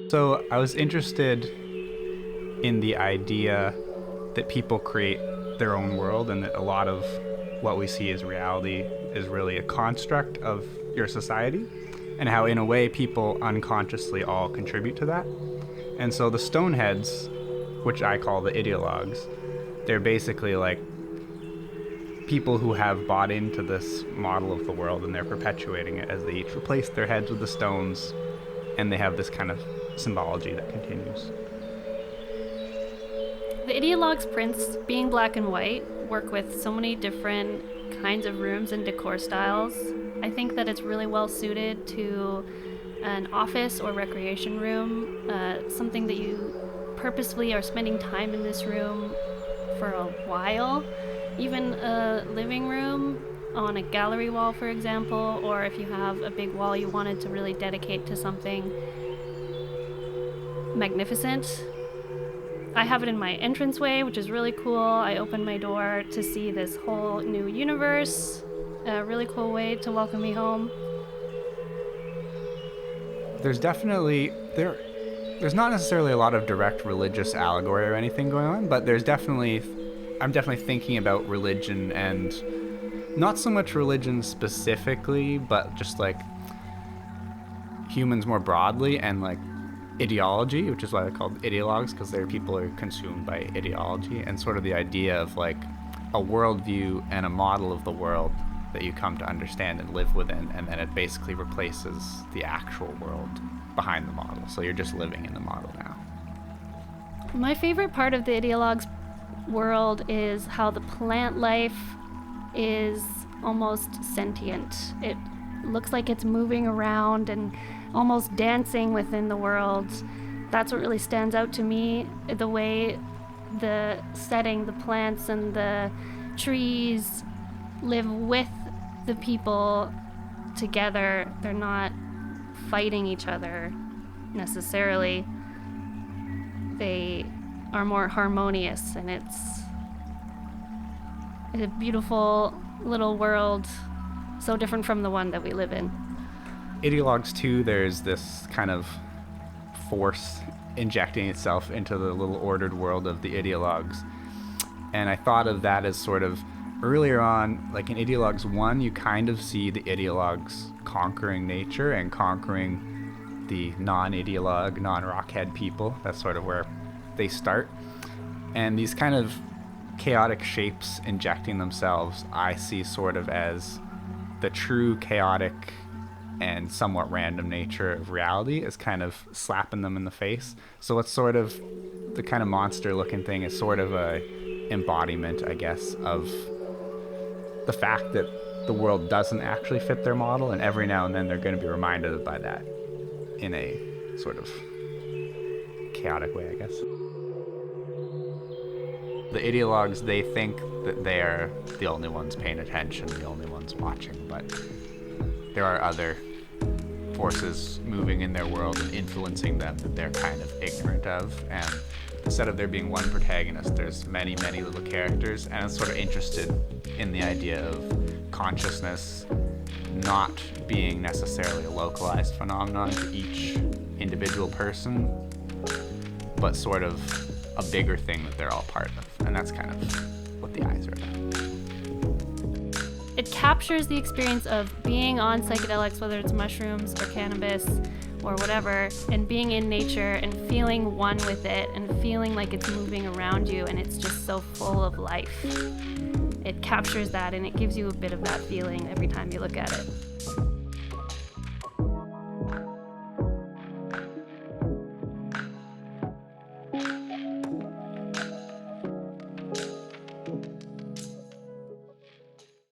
So I was interested in the idea that people create their own world and that a lot of what we see as reality is really a construct of your society, and how in a way people unconsciously all contribute to that. And so the Stoneheads, which I call the Ideologues, they're basically like people who have bought into this model of the world and they're perpetuating it as they each replace their heads with the stones, and they have this kind of symbology that continues. The Ideologues prints, being black and white, work with so many different kinds of rooms and decor styles. I think that it's really well suited to an office or recreation room, something that you purposefully are spending time in this room for a while. Even a living room on a gallery wall, for example, or if you have a big wall you wanted to really dedicate to something magnificent. I have it in my entranceway, which is really cool. I open my door to see this whole new universe. A really cool way to welcome me home. There's not necessarily a lot of direct religious allegory or anything going on, but I'm definitely thinking about religion, and not so much religion specifically, but just like humans more broadly, and like ideology, which is why they're called ideologues, because people are consumed by ideology, and sort of the idea of like a worldview and a model of the world that you come to understand and live within, and then it basically replaces the actual world behind the model. So you're just living in the model now. My favorite part of the Ideologues world is how the plant life is almost sentient. It looks like it's moving around and almost dancing within the world. That's what really stands out to me, the way the setting, the plants and the trees live with the people together. They're not fighting each other necessarily. They are more harmonious, and it's a beautiful little world, so different from the one that we live in. Ideologues too, there's this kind of force injecting itself into the little ordered world of the Ideologues. And I thought of that as sort of earlier on, like in Ideologues 1, you kind of see the Ideologues conquering nature and conquering the non-ideologue, non-rockhead people. That's sort of where they start. And these kind of chaotic shapes injecting themselves, I see sort of as the true chaotic and somewhat random nature of reality is kind of slapping them in the face. So it's sort of the kind of monster looking thing is sort of a embodiment, I guess, of the fact that the world doesn't actually fit their model, and every now and then they're going to be reminded by that in a sort of chaotic way, I guess. The Ideologues, they think that they are the only ones paying attention, the only ones watching, but there are other forces moving in their world and influencing them that they're kind of ignorant of. And instead of there being one protagonist, there's many, many little characters. And I'm sort of interested in the idea of consciousness not being necessarily a localized phenomenon to each individual person, but sort of a bigger thing that they're all part of. And that's kind of what the eyes are about. It captures the experience of being on psychedelics, whether it's mushrooms or cannabis or whatever, and being in nature and feeling one with it and feeling like it's moving around you and it's just so full of life. It captures that, and it gives you a bit of that feeling every time you look at it.